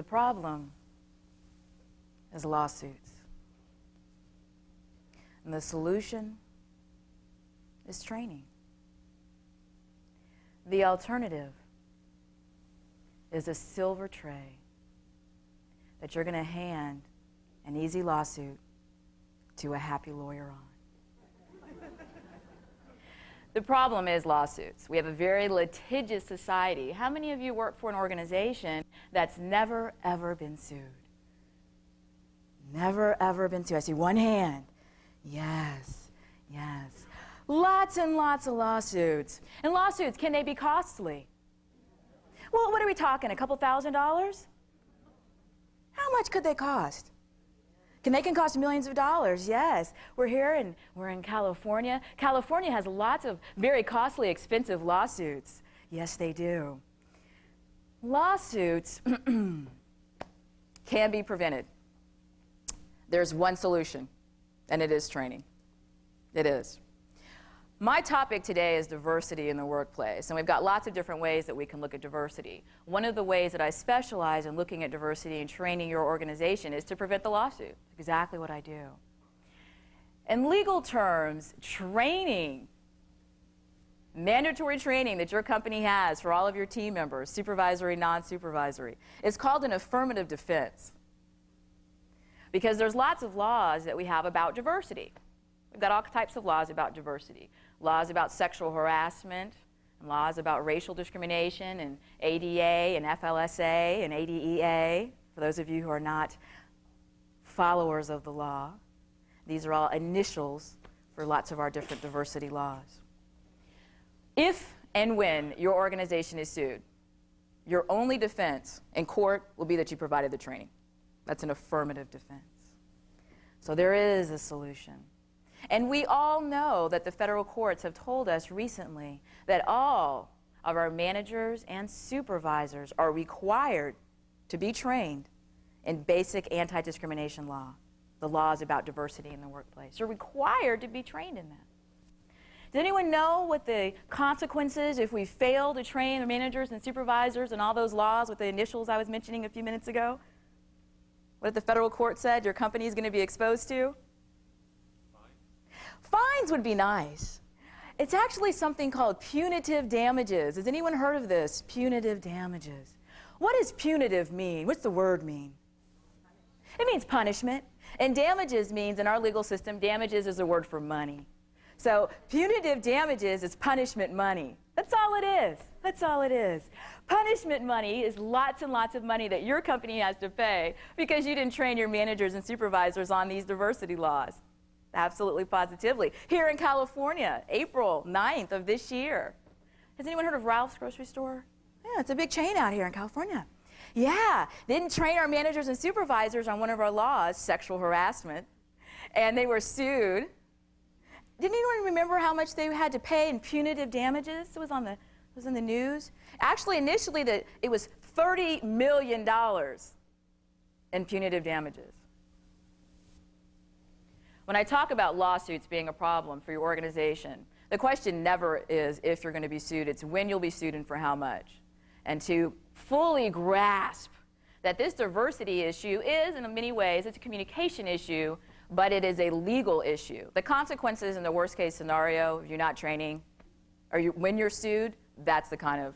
The problem is lawsuits. And the solution is training. The alternative is a silver tray that you're going to hand an easy lawsuit to a happy lawyer on. The problem is lawsuits. We have a very litigious society. How many of you work for an organization that's never, ever been sued? Never, ever been sued. I see one hand. Yes, yes. Lots and lots of lawsuits. And lawsuits, can they be costly? Well, what are we talking, a couple $1,000? How much could they cost? They can cost millions of dollars, yes. We're here and we're in California. California has lots of very costly, expensive lawsuits. Yes, they do. Lawsuits can be prevented. There's one solution, and it is training. It is. My topic today is diversity in the workplace, and we've got lots of different ways that we can look at diversity. One of the ways that I specialize in looking at diversity and training your organization is to prevent the lawsuit. Exactly what I do. In legal terms, training, mandatory training that your company has for all of your team members, supervisory, non-supervisory, is called an affirmative defense. Because there's lots of laws that we have about diversity. We've got all types of laws about diversity. Laws about sexual harassment, and laws about racial discrimination, and ADA, and FLSA, and ADEA, for those of you who are not followers of the law. These are all initials for lots of our different diversity laws. If and when your organization is sued, your only defense in court will be that you provided the training. That's an affirmative defense. So there is a solution. And we all know that the federal courts have told us recently that all of our managers and supervisors are required to be trained in basic anti-discrimination law, the laws about diversity in the workplace. You're required to be trained in that. Does anyone know what the consequences if we fail to train the managers and supervisors and all those laws with the initials I was mentioning a few minutes ago? What the federal court said your company is going to be exposed to? Fines would be nice. It's actually something called punitive damages. Has anyone heard of this? Punitive damages. What does punitive mean? What's the word mean? It means punishment. And damages means, in our legal system, damages is a word for money. So punitive damages is punishment money. That's all it is. That's all it is. Punishment money is lots and lots of money that your company has to pay because you didn't train your managers and supervisors on these diversity laws. Absolutely, positively. Here in California, April 9th of this year. Has anyone heard of Ralph's Grocery Store? Yeah, it's a big chain out here in California. Yeah, they didn't train our managers and supervisors on one of our laws, sexual harassment, and they were sued. Didn't anyone remember how much they had to pay in punitive damages? It was in the news. Actually, initially, it was $30 million in punitive damages. When I talk about lawsuits being a problem for your organization, the question never is if you're going to be sued, it's when you'll be sued and for how much. And to fully grasp that this diversity issue is, in many ways, it's a communication issue, but it is a legal issue. The consequences in the worst case scenario, if you're not training, or when you're sued, that's the kind of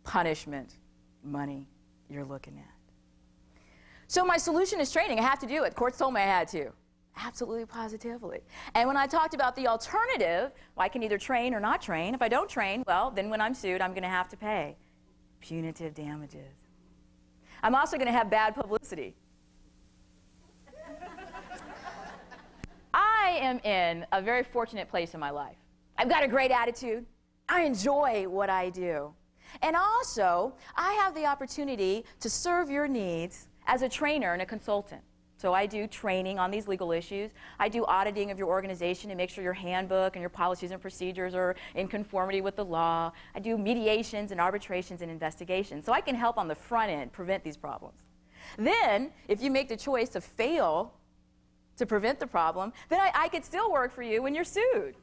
punishment money you're looking at. So my solution is training. I have to do it. Courts told me I had to. Absolutely, positively. And when I talked about the alternative, well, I can either train or not train. If I don't train, well, then when I'm sued, I'm going to have to pay punitive damages. I'm also going to have bad publicity. I am in a very fortunate place in my life. I've got a great attitude. I enjoy what I do. And also, I have the opportunity to serve your needs as a trainer and a consultant. So I do training on these legal issues. I do auditing of your organization to make sure your handbook and your policies and procedures are in conformity with the law. I do mediations and arbitrations and investigations. So I can help on the front end prevent these problems. Then, if you make the choice to fail to prevent the problem, then I could still work for you when you're sued.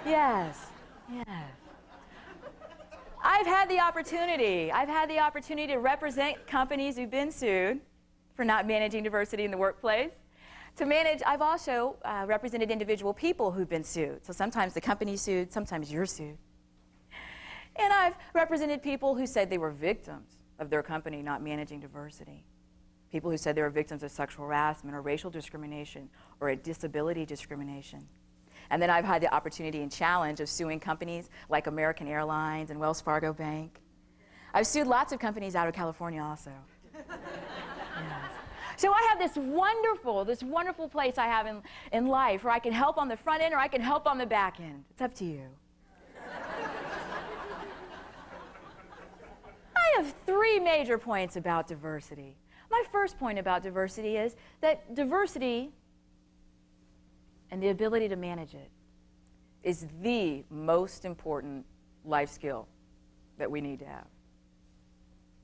Yes, yes. I've had the opportunity to represent companies who've been sued for not managing diversity in the workplace. I've also represented individual people who've been sued. So sometimes the company's sued, sometimes you're sued. And I've represented people who said they were victims of their company not managing diversity. People who said they were victims of sexual harassment or racial discrimination or a disability discrimination. And then I've had the opportunity and challenge of suing companies like American Airlines and Wells Fargo Bank. I've sued lots of companies out of California also. Yes. So I have this wonderful place I have in life where I can help on the front end or I can help on the back end. It's up to you. I have 3 major points about diversity. My first point about diversity is that diversity and the ability to manage it is the most important life skill that we need to have.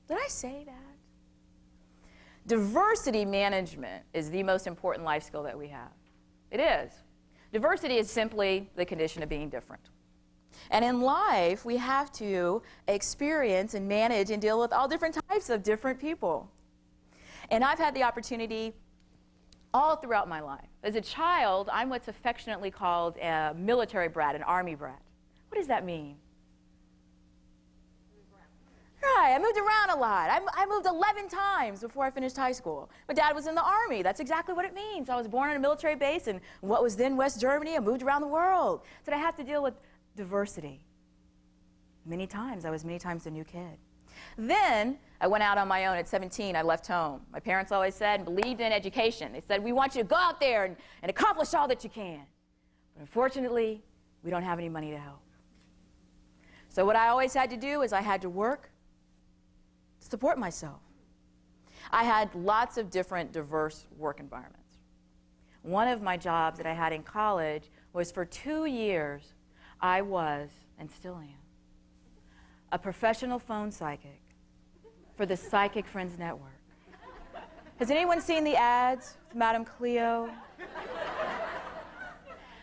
Did I say that? Diversity management is the most important life skill that we have. It is. Diversity is simply the condition of being different. And in life, we have to experience and manage and deal with all different types of different people. And I've had the opportunity all throughout my life. As a child, I'm what's affectionately called a military brat, an Army brat. What does that mean? Right, I moved around a lot. I moved 11 times before I finished high school. My dad was in the Army. That's exactly what it means. I was born on a military base in what was then West Germany. I moved around the world. So I have to deal with diversity. Many times. I was many times a new kid. Then I went out on my own at 17. I left home. My parents always said, believed in education. They said, we want you to go out there and accomplish all that you can. But unfortunately, we don't have any money to help. So what I always had to do is I had to work to support myself. I had lots of different diverse work environments. One of my jobs that I had in college was for 2 years, I was, and still am, a professional phone psychic for the Psychic Friends Network. Has anyone seen the ads with Madame Cleo?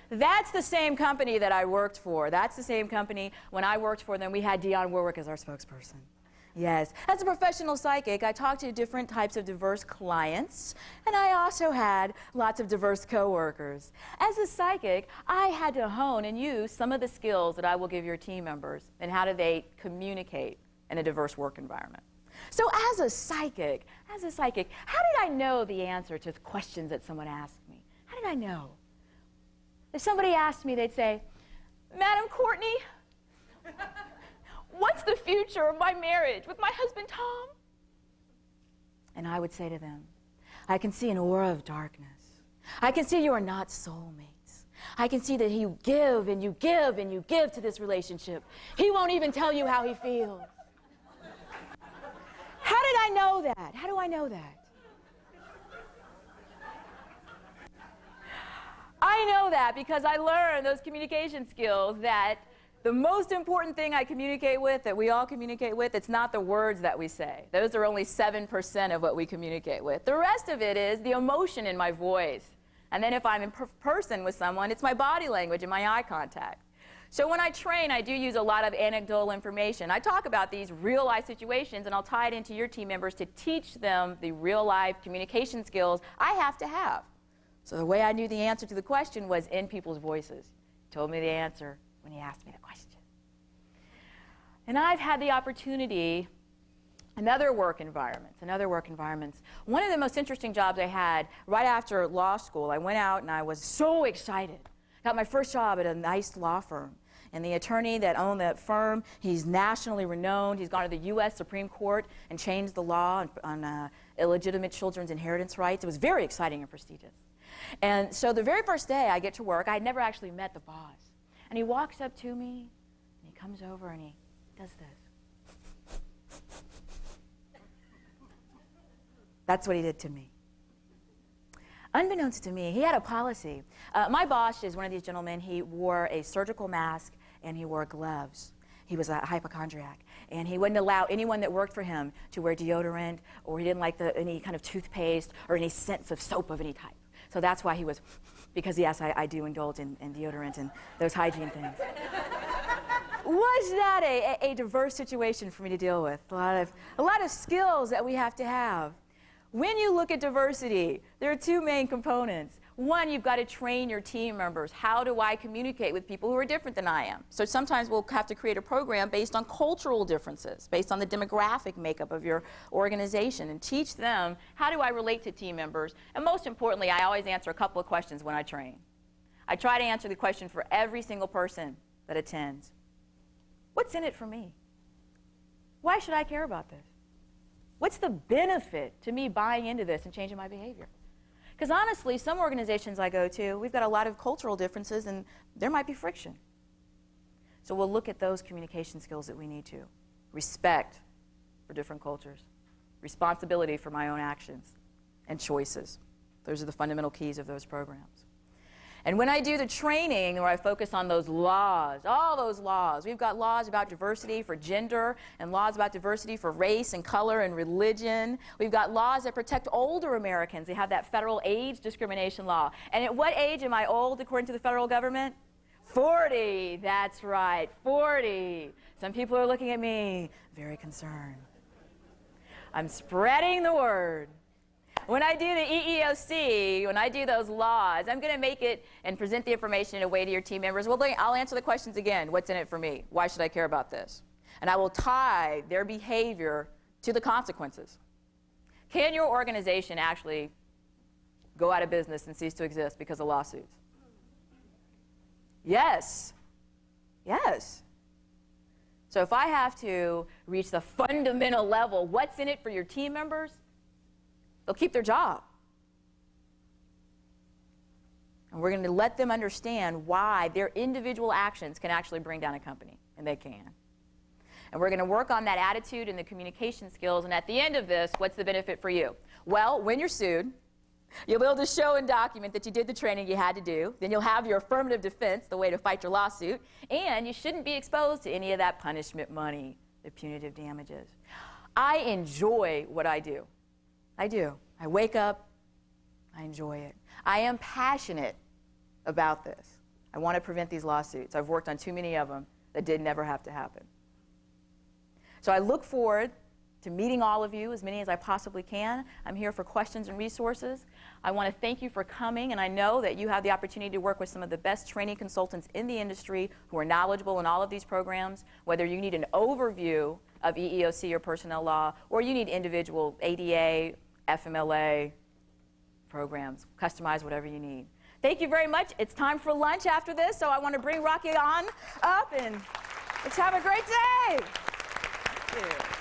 That's the same company that I worked for. That's the same company. When I worked for them, we had Dionne Warwick as our spokesperson. Yes. As a professional psychic, I talked to different types of diverse clients, and I also had lots of diverse coworkers. As a psychic, I had to hone and use some of the skills that I will give your team members and how do they communicate in a diverse work environment. So as a psychic, how did I know the answer to the questions that someone asked me? How did I know? If somebody asked me, they'd say, Madam Courtney, what's the future of my marriage with my husband, Tom? And I would say to them, I can see an aura of darkness. I can see you are not soulmates. I can see that you give and you give and you give to this relationship. He won't even tell you how he feels. How did I know that? How do I know that? I know that because I learned those communication skills that the most important thing I communicate with, that we all communicate with, it's not the words that we say. Those are only 7% of what we communicate with. The rest of it is the emotion in my voice. And then if I'm in person with someone, it's my body language and my eye contact. So when I train, I do use a lot of anecdotal information. I talk about these real-life situations, and I'll tie it into your team members to teach them the real-life communication skills I have to have. So the way I knew the answer to the question was in people's voices. He told me the answer when he asked me the question. And I've had the opportunity in other work environments. One of the most interesting jobs I had right after law school, I went out and I was so excited. Got my first job at a nice law firm. And the attorney that owned that firm, he's nationally renowned. He's gone to the U.S. Supreme Court and changed the law on illegitimate children's inheritance rights. It was very exciting and prestigious. And so the very first day I get to work, I had never actually met the boss. And he walks up to me, and he comes over and he does this. That's what he did to me. Unbeknownst to me, he had a policy. My boss is one of these gentlemen. He wore a surgical mask and he wore gloves. He was a hypochondriac. And he wouldn't allow anyone that worked for him to wear deodorant, or he didn't like any kind of toothpaste or any scents of soap of any type. So that's why he was, because yes, I do indulge in deodorant and those hygiene things. Was that a diverse situation for me to deal with? A lot of skills that we have to have. When you look at diversity, there are two main components. One, you've got to train your team members. How do I communicate with people who are different than I am? So sometimes we'll have to create a program based on cultural differences, based on the demographic makeup of your organization, and teach them how do I relate to team members. And most importantly, I always answer a couple of questions when I train. I try to answer the question for every single person that attends. What's in it for me? Why should I care about this? What's the benefit to me buying into this and changing my behavior? Because honestly, some organizations I go to, we've got a lot of cultural differences and there might be friction. So we'll look at those communication skills that we need to. Respect for different cultures. Responsibility for my own actions and choices. Those are the fundamental keys of those programs. And when I do the training where I focus on those laws, all those laws, we've got laws about diversity for gender and laws about diversity for race and color and religion. We've got laws that protect older Americans. They have that federal age discrimination law. And at what age am I old according to the federal government? 40. That's right, 40. Some people are looking at me very concerned. I'm spreading the word. When I do the EEOC, when I do those laws, I'm going to make it and present the information in a way to your team members. Well, I'll answer the questions again. What's in it for me? Why should I care about this? And I will tie their behavior to the consequences. Can your organization actually go out of business and cease to exist because of lawsuits? Yes. Yes. So if I have to reach the fundamental level, what's in it for your team members? They'll keep their job. And we're going to let them understand why their individual actions can actually bring down a company, and they can. And we're going to work on that attitude and the communication skills, and at the end of this, what's the benefit for you? Well, when you're sued, you'll be able to show and document that you did the training you had to do. Then you'll have your affirmative defense, the way to fight your lawsuit, and you shouldn't be exposed to any of that punishment money, the punitive damages. I enjoy what I do. I do. I wake up, I enjoy it. I am passionate about this. I want to prevent these lawsuits. I've worked on too many of them that did never have to happen. So I look forward to meeting all of you, as many as I possibly can. I'm here for questions and resources. I want to thank you for coming, and I know that you have the opportunity to work with some of the best training consultants in the industry who are knowledgeable in all of these programs, whether you need an overview of EEOC or personnel law, or you need individual ADA, FMLA programs. Customize whatever you need. Thank you very much. It's time for lunch after this, so I want to bring Rocky on up, and let's have a great day. Thank you.